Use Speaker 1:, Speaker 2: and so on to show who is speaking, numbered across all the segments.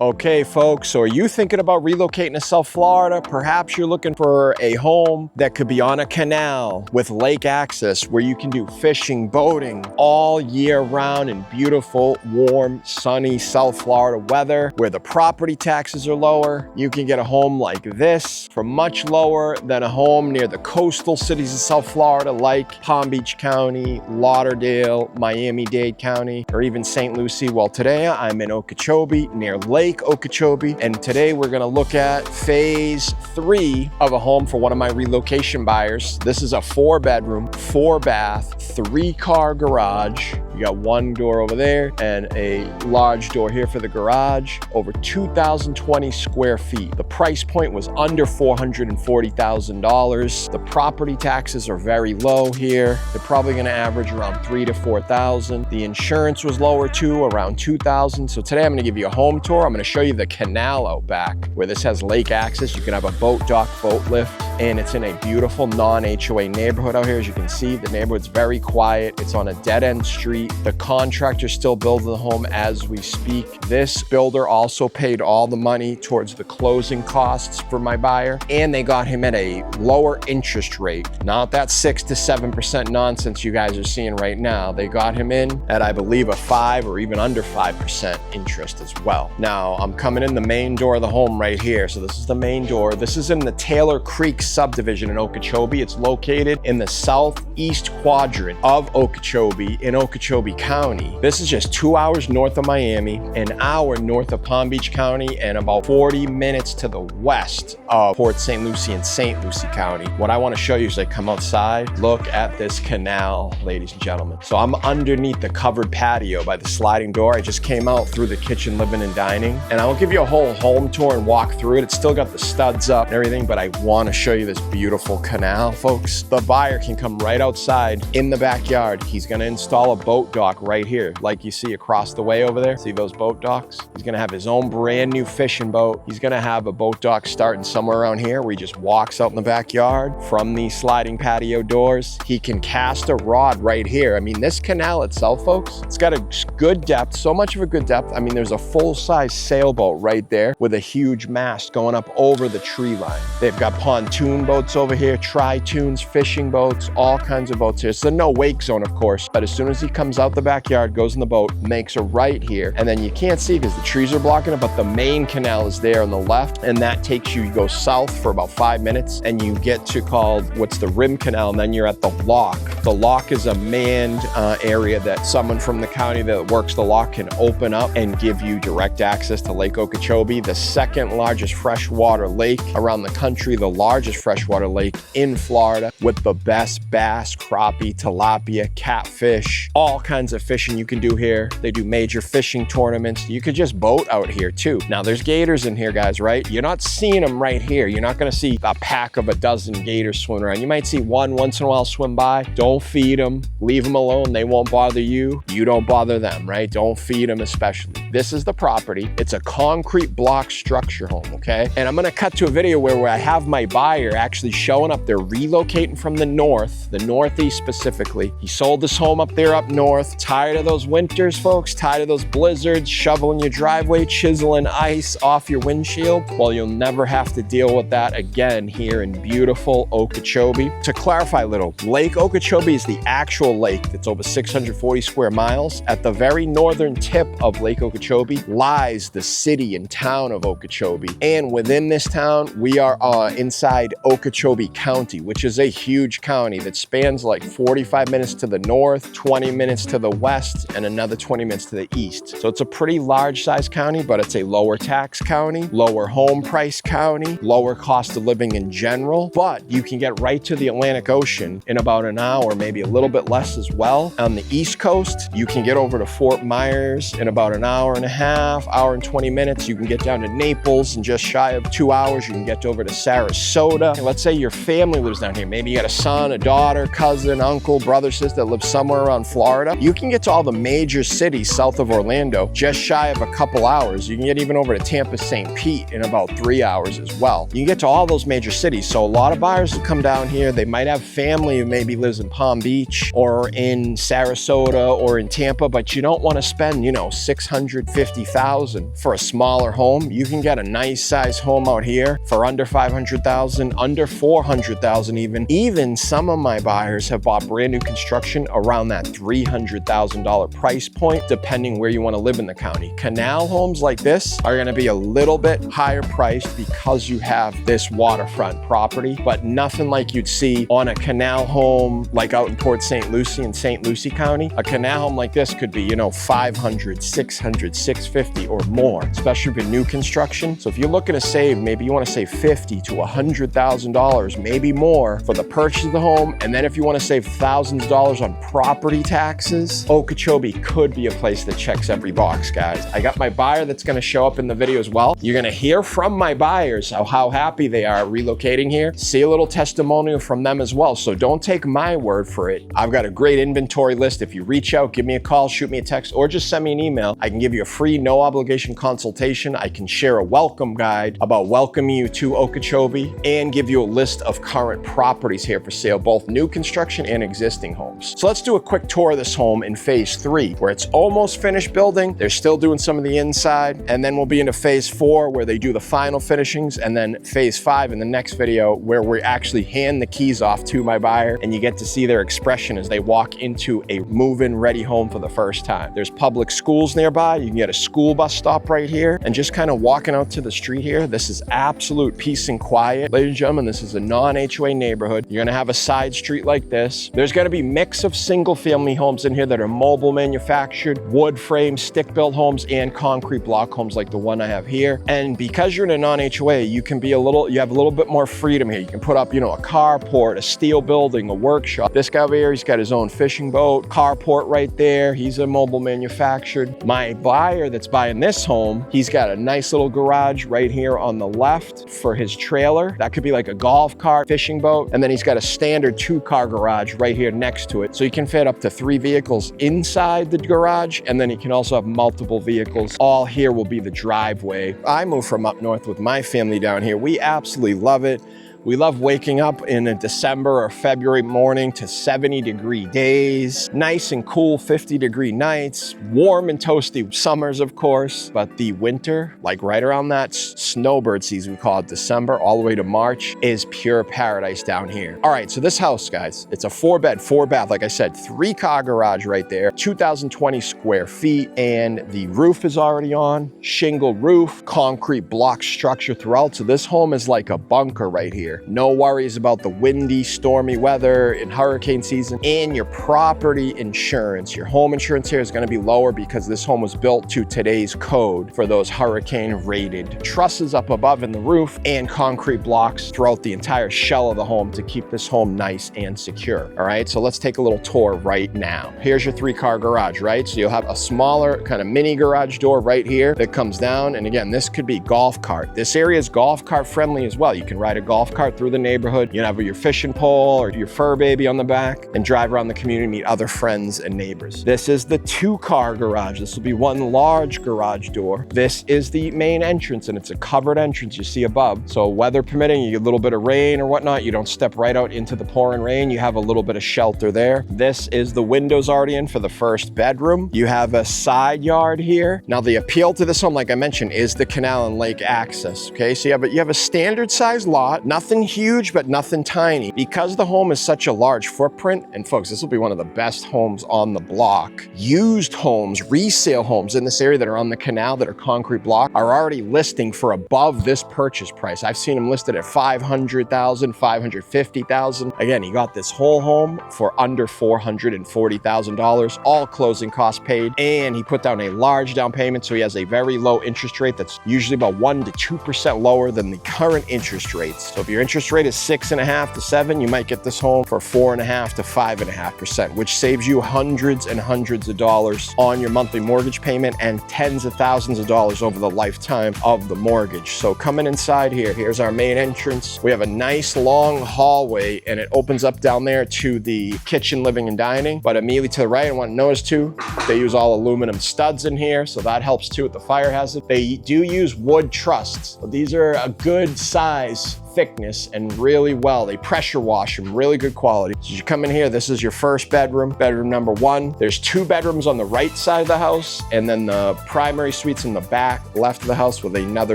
Speaker 1: Okay, folks, so are you thinking about relocating to South Florida? Perhaps you're looking for a home that could be on a canal with lake access where you can do fishing, boating all year round in beautiful, warm, sunny South Florida weather where the property taxes are lower. You can get a home like this for much lower than a home near the coastal cities of South Florida like Palm Beach County, Lauderdale, Miami-Dade County, or even St. Lucie. Well, today I'm in Okeechobee near Lake Okeechobee, and today we're going to look at phase 3 of a home for one of my relocation buyers. This is a 4-bedroom, 4-bath, 3-car garage. You got one door over there and a large door here for the garage. Over 2,020 square feet. The price point was under $440,000. The property taxes are very low here. They're probably going to average around $3,000 to $4,000. The insurance was lower too, around $2,000. So today I'm going to give you a home tour. I'm going to show you the canal out back where this has lake access. You can have a boat dock, boat lift, and it's in a beautiful non-HOA neighborhood out here. As you can see, the neighborhood's very quiet. It's on a dead-end street. The contractor's still building the home as we speak. This builder also paid all the money towards the closing costs for my buyer, and they got him at a lower interest rate. Not that 6 to 7% nonsense you guys are seeing right now. They got him in at, I believe, a 5 or even under 5% interest as well. Now, I'm coming in the main door of the home right here. So this is the main door. This is in the Taylor Creek subdivision in Okeechobee. It's located in the southeast quadrant of Okeechobee in Okeechobee County. This is just 2 hours north of Miami, an hour north of Palm Beach County, and about 40 minutes to the west of Port St. Lucie and St. Lucie County. What I want to show you is I come outside, look at this canal, ladies and gentlemen. So I'm underneath the covered patio by the sliding door. I just came out through the kitchen, living and dining, and I'll give you a whole home tour and walk through it. It's still got the studs up and everything, but I want to show you this beautiful canal, folks. The buyer can come right outside in the backyard. He's going to install a boat dock right here, like you see across the way over there. See those boat docks? He's going to have his own brand new fishing boat. He's going to have a boat dock starting somewhere around here where he just walks out in the backyard from these sliding patio doors. He can cast a rod right here. I mean, this canal itself, folks, it's got a good depth, so much of a good depth. I mean, there's a full-size sailboat right there with a huge mast going up over the tree line. They've got pontoon boats over here, tri-toons, fishing boats, all kinds of boats here. It's a no wake zone, of course, but as soon as he comes out the backyard, goes in the boat, makes a right here, and then you can't see because the trees are blocking it, but the main canal is there on the left, and that takes you, you go south for about 5 minutes, and you get to called, what's the Rim Canal, and then you're at the lock. The lock is a manned area that someone from the county that works the lock can open up and give you direct access to Lake Okeechobee, the second largest freshwater lake around the country, the largest freshwater lake in Florida, with the best bass, crappie, tilapia, catfish, all kinds of fishing you can do here. They do major fishing tournaments. You could just boat out here too. Now there's gators in here, guys, right? You're not seeing them right here. You're not gonna see a pack of a dozen gators swimming around. You might see one once in a while swim by. Don't feed them, leave them alone. They won't bother you. You don't bother them, right? Don't feed them especially. This is the property. It's a concrete block structure home, okay? And I'm gonna cut to a video where I have my buyer actually showing up. They're relocating from the north, the northeast specifically. He sold this home up there up north. Tired of those winters, folks? Tired of those blizzards, shoveling your driveway, chiseling ice off your windshield? Well, you'll never have to deal with that again here in beautiful Okeechobee. To clarify a little, Lake Okeechobee is the actual lake that's over 640 square miles. At the very northern tip of Lake Okeechobee lies the city and town of Okeechobee. And within this town, we are inside Okeechobee County, which is a huge county that spans like 45 minutes to the north, 20 minutes to the west, and another 20 minutes to the east. So it's a pretty large size county, but it's a lower tax county, lower home price county, lower cost of living in general, but you can get right to the Atlantic Ocean in about an hour, maybe a little bit less as well. On the East Coast, you can get over to Fort Myers in about an hour and a half, hour and 20 minutes. You can get down to Naples in just shy of 2 hours. You can get over to Sarasota. And let's say your family lives down here. Maybe you got a son, a daughter, cousin, uncle, brother, sister that lives somewhere around Florida. Florida, you can get to all the major cities south of Orlando just shy of a couple hours. You can get even over to Tampa, St. Pete in about 3 hours as well. You can get to all those major cities. So a lot of buyers will come down here. They might have family who maybe lives in Palm Beach or in Sarasota or in Tampa, but you don't want to spend, you know, $650,000 for a smaller home. You can get a nice size home out here for under $500,000, under $400,000 even. Even some of my buyers have bought brand new construction around that $300,000 price point, depending where you want to live in the county. Canal homes like this are going to be a little bit higher priced because you have this waterfront property, but nothing like you'd see on a canal home like out in Port St. Lucie in St. Lucie County. A canal home like this could be, you know, $500, $600, $650 or more, especially for new construction. So if you're looking to save, maybe you want to save $50,000 to $100,000, maybe more for the purchase of the home. And then if you want to save thousands of dollars on property taxes, Okeechobee could be a place that checks every box, guys. I got my buyer that's going to show up in the video as well. You're going to hear from my buyers how happy they are relocating here. See a little testimonial from them as well. So don't take my word for it. I've got a great inventory list. If you reach out, give me a call, shoot me a text, or just send me an email, I can give you a free, no obligation consultation. I can share a welcome guide about welcoming you to Okeechobee and give you a list of current properties here for sale, both new construction and existing homes. So let's do a quick tour of this home in phase 3, where it's almost finished building. They're still doing some of the inside, and then we'll be into phase 4 where they do the final finishings, and then phase 5 in the next video where we actually hand the keys off to my buyer and you get to see their expression as they walk into a move-in ready home for the first time. There's public schools nearby. You can get a school bus stop right here, and just kind of walking out to the street here, this is absolute peace and quiet. Ladies and gentlemen, this is a non-HOA neighborhood. You're gonna have a side street like this. There's gonna be mix of single family homes in here that are mobile manufactured, wood frame, stick-built homes, and concrete block homes like the one I have here. And because you're in a non-HOA, you have a little bit more freedom here. You can put up, you know, a carport, a steel building, a workshop. This guy over here, he's got his own fishing boat, carport right there. He's a mobile manufactured. My buyer that's buying this home, he's got a nice little garage right here on the left for his trailer. That could be like a golf cart, fishing boat. And then he's got a standard 2-car garage right here next to it. So you can fit up to 3 vehicles inside the garage. And then you can also have multiple vehicles. All here will be the driveway. I moved from up north with my family down here. We absolutely love it. We love waking up in a December or February morning to 70-degree days, nice and cool 50-degree nights, warm and toasty summers, of course, but the winter, like right around that snowbird season, we call it December, all the way to March, is pure paradise down here. All right, so this house, guys, it's a 4-bed, 4-bath, like I said, 3-car garage right there, 2,020 square feet, and the roof is already on, shingled roof, concrete block structure throughout, so this home is like a bunker right here. No worries about the windy, stormy weather in hurricane season, and your property insurance. Your home insurance here is going to be lower because this home was built to today's code for those hurricane rated trusses up above in the roof and concrete blocks throughout the entire shell of the home to keep this home nice and secure. All right, so let's take a little tour right now. Here's your 3-car garage, right? So you'll have a smaller kind of mini garage door right here that comes down. And again, this could be golf cart. This area is golf cart friendly as well. You can ride a golf cart through the neighborhood. You can have your fishing pole or your fur baby on the back and drive around the community, meet other friends and neighbors. This is the 2-car garage. This will be one large garage door. This is the main entrance, and it's a covered entrance you see above. So weather permitting, you get a little bit of rain or whatnot, you don't step right out into the pouring rain. You have a little bit of shelter there. This is the windows already in for the first bedroom. You have a side yard here. Now the appeal to this home, like I mentioned, is the canal and lake access. Okay, so you have a standard size lot, nothing huge, but nothing tiny. Because the home is such a large footprint, and folks, this will be one of the best homes on the block. Used homes, resale homes in this area that are on the canal that are concrete block are already listing for above this purchase price. I've seen them listed at $500,000, $550,000. Again, he got this whole home for under $440,000, all closing costs paid, and he put down a large down payment, so he has a very low interest rate that's usually about 1% to 2% lower than the current interest rates. So if you're your interest rate is 6.5 to 7, you might get this home for 4.5 to 5.5%, which saves you hundreds and hundreds of dollars on your monthly mortgage payment and tens of thousands of dollars over the lifetime of the mortgage. So coming inside here, here's our main entrance. We have a nice long hallway and it opens up down there to the kitchen, living and dining. But immediately to the right, I want to notice too, they use all aluminum studs in here, so that helps too with the fire hazard. They do use wood trusses, but these are a good size, thickness, and really well. They pressure wash them, really good quality. So you come in here, this is your first bedroom, bedroom number 1. There's 2 bedrooms on the right side of the house, and then the primary suite's in the back left of the house with another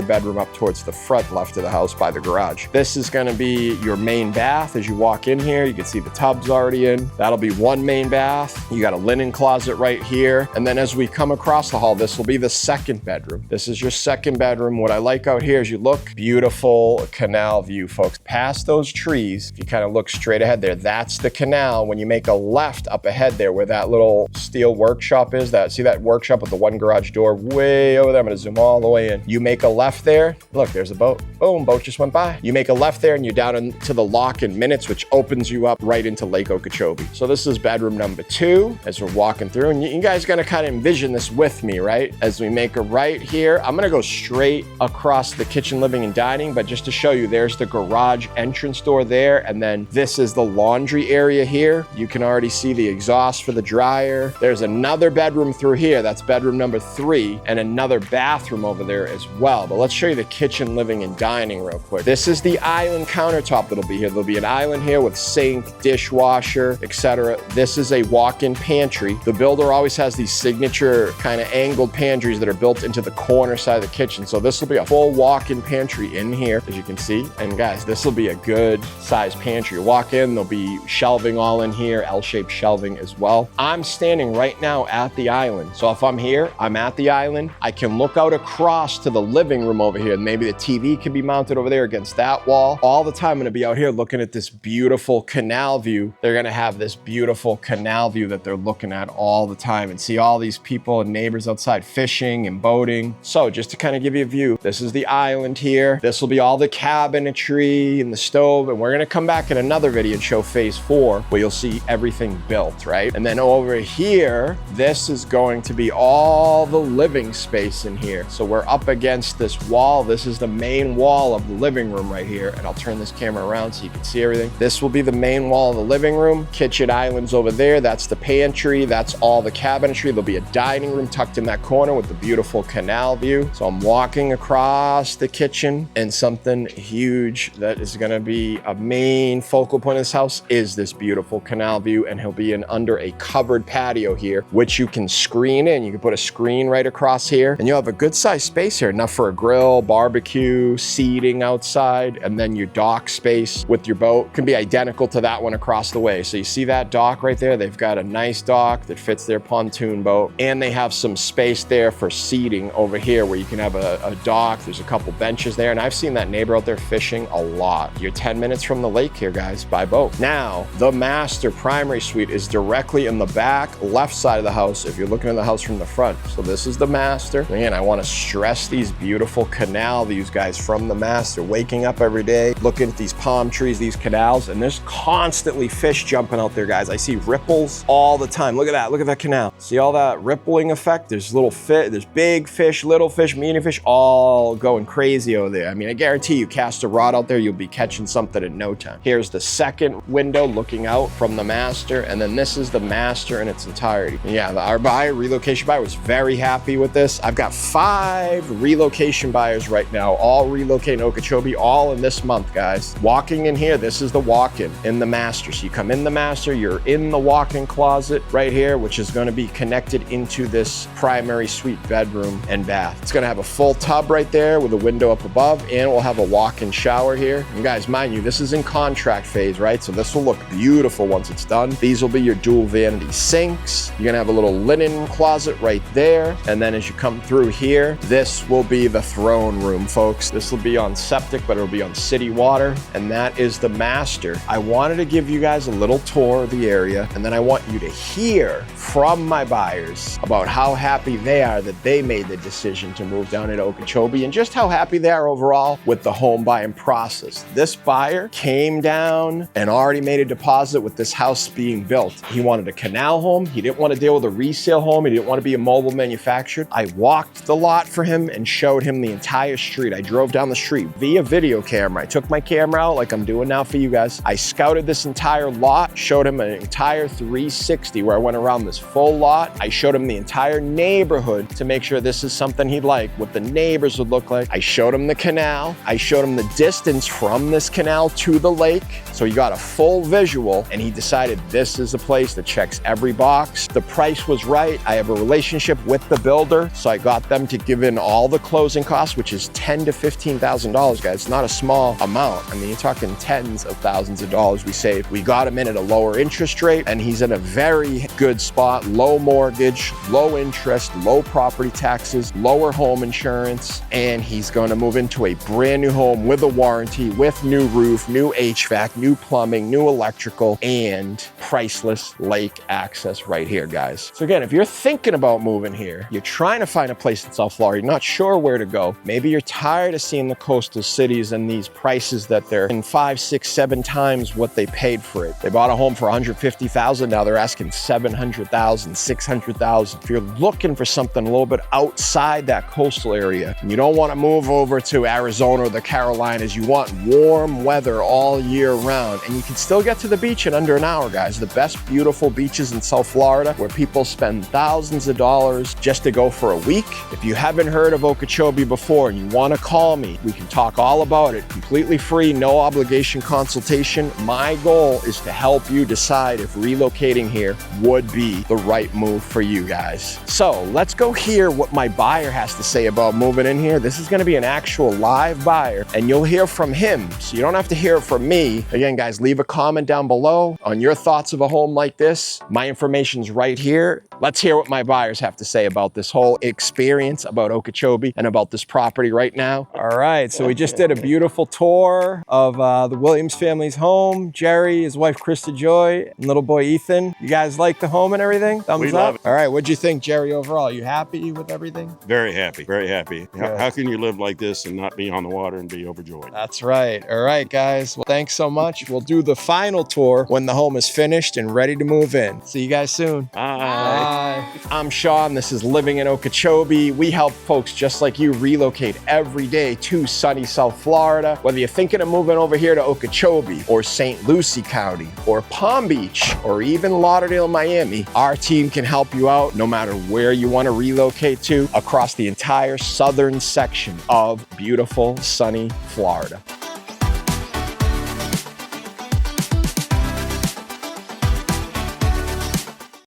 Speaker 1: bedroom up towards the front left of the house by the garage. This is gonna be your main bath. As you walk in here, you can see the tub's already in. That'll be 1 main bath. You got a linen closet right here. And then as we come across the hall, this will be the second bedroom. This is your second bedroom. What I like out here is you look, beautiful canal view, folks. Past those trees, if you kind of look straight ahead there, that's the canal. When you make a left up ahead there where that little steel workshop is, see that workshop with the 1 garage door way over there? I'm gonna zoom all the way in. You make a left there, look, there's a boat. Boom, boat just went by. You make a left there and you're down into the lock in minutes, which opens you up right into Lake Okeechobee. So this is bedroom number 2 as we're walking through, and you guys gonna kind of envision this with me, right? As we make a right here, I'm gonna go straight across the kitchen, living and dining, but just to show you, there's the garage entrance door there, and then this is the laundry area here. You can already see the exhaust for the dryer. There's another bedroom through here, that's bedroom number 3, and another bathroom over there as well. But let's show you the kitchen, living and dining real quick. This is the island countertop that'll be here. There'll be an island here with sink, dishwasher, etc. This is a walk-in pantry. The builder always has these signature kind of angled pantries that are built into the corner side of the kitchen. So this will be a full walk-in pantry in here, as you can see. And guys, this will be a good size pantry. You walk in, there'll be shelving all in here, L-shaped shelving as well. I'm standing right now at the island. So if I'm here, I'm at the island. I can look out across to the living room over here. Maybe the TV can be mounted over there against that wall. All the time I'm gonna be out here looking at this beautiful canal view. They're gonna have this beautiful canal view that they're looking at all the time and see all these people and neighbors outside fishing and boating. So just to kind of give you a view, this is the island here. This will be all the cabinetry and the stove, and we're gonna come back in another video and show phase 4 where you'll see everything built, right? And then over here, this is going to be all the living space in here. So we're up against this wall. This is the main wall of the living room right here, and I'll turn this camera around so you can see everything. This will be the main wall of the living room. Kitchen islands over there. That's the pantry. That's all the cabinetry. There'll be a dining room tucked in that corner with the beautiful canal view. So I'm walking across the kitchen, and something huge that is going to be a main focal point of this house is this beautiful canal view, and he'll be under a covered patio here, which you can screen in. You can put a screen right across here, and you'll have a good sized space here, enough for a grill, barbecue, seating outside, and then your dock space with your boat can be identical to that one across the way. So you see that dock right there? They've got a nice dock that fits their pontoon boat, and they have some space there for seating over here where you can have a dock. There's a couple benches there, and I've seen that neighbor out there fishing a lot. You're 10 minutes from the lake here, guys, by boat. Now, the master primary suite is directly in the back left side of the house if you're looking at the house from the front. So this is the master. Again, I want to stress these beautiful canal views, guys, from the master. Waking up every day, looking at these palm trees, these canals, and there's constantly fish jumping out there, guys. I see ripples all the time. Look at that. Look at that canal. See all that rippling effect? There's little fish, there's big fish, little fish, medium fish, all going crazy over there. I mean, I guarantee you cast a rod out there, you'll be catching something in no time. Here's the second window looking out from the master, and then this is the master in its entirety. And yeah, our buyer, relocation buyer, was very happy with this. I've got 5 relocation buyers right now, all relocating Okeechobee, all in this month, guys. Walking in here, this is the walk-in in the master. So you come in the master, you're in the walk-in closet right here, which is going to be connected into this primary suite bedroom and bath. It's going to have a full tub right there with a window up above, and we'll have a walk-in shower here. And guys, mind you, this is in contract phase, right? So this will look beautiful once it's done. These will be your dual vanity sinks. You're gonna have a little linen closet right there. And then as you come through here, this will be the throne room, folks. This will be on septic, but it'll be on city water. And that is the master. I wanted to give you guys a little tour of the area, and then I want you to hear from my buyers about how happy they are that they made the decision to move down into Okeechobee, and just how happy they are overall with the home buying process. This buyer came down and already made a deposit with this house being built. He wanted a canal home. He didn't want to deal with a resale home. He didn't want to be a mobile manufactured. I walked the lot for him and showed him the entire street. I drove down the street via video camera. I took my camera out like I'm doing now for you guys. I scouted this entire lot, showed him an entire 360 where I went around this full lot. I showed him the entire neighborhood to make sure this is something he'd like, what the neighbors would look like. I showed him the canal. I showed him the distance from this canal to the lake. So he got a full visual and he decided this is a place that checks every box. The price was right. I have a relationship with the builder, so I got them to give in all the closing costs, which is $10,000 to $15,000, guys. It's not a small amount. I mean, you're talking tens of thousands of dollars we saved. We got him in at a lower interest rate, and he's in a very good spot. Low mortgage, low interest, low property taxes, lower home insurance, and he's going to move into a brand new home with a warranty, with new roof, new HVAC, new plumbing, new electrical, and priceless lake access right here, guys. So again, if you're thinking about moving here, you're trying to find a place in South Florida, you're not sure where to go. Maybe you're tired of seeing the coastal cities and these prices that they're in 5, 6, 7 times what they paid for it. They bought a home for $150,000. Now they're asking $700,000, $600,000. If you're looking for something a little bit outside that coastal area, and you don't want to move over to Arizona or the Carolinas, you want warm weather all year round, and you can still get to the beach in under an hour, guys. The best beautiful beaches in South Florida where people spend thousands of dollars just to go for a week. If you haven't heard of Okeechobee before and you want to call me, we can talk all about it. Completely free, no obligation consultation. My goal is to help you decide if relocating here would be the right move for you guys. So let's go hear what my buyer has to say about moving in here. This is going to be an actual live buyer, and you'll hear from him. So you don't have to hear it from me. Again, guys, leave a comment down below on your thoughts of a home like this. My information's right here. Let's hear what my buyers have to say about this whole experience, about Okeechobee, and about this property right now. All right, so we just did a beautiful tour of the Williams family's home. Jerry, his wife Krista Joy, and little boy Ethan. You guys like the home and everything? Thumbs up?
Speaker 2: Love it.
Speaker 1: All right, what'd you think, Jerry, overall? You happy with everything?
Speaker 2: Very happy, very happy. How can you live like this and not be on the water and be overjoyed?
Speaker 1: That's right. All right, guys. Well, thanks so much. We'll do the final tour when the home is finished and ready to move in. See you guys soon.
Speaker 2: Bye.
Speaker 1: I'm Sean. This is Living in Okeechobee. We help folks just like you relocate every day to sunny South Florida. Whether you're thinking of moving over here to Okeechobee or St. Lucie County or Palm Beach or even Lauderdale, Miami, our team can help you out no matter where you want to relocate to across the entire southern section of beautiful, sunny Florida.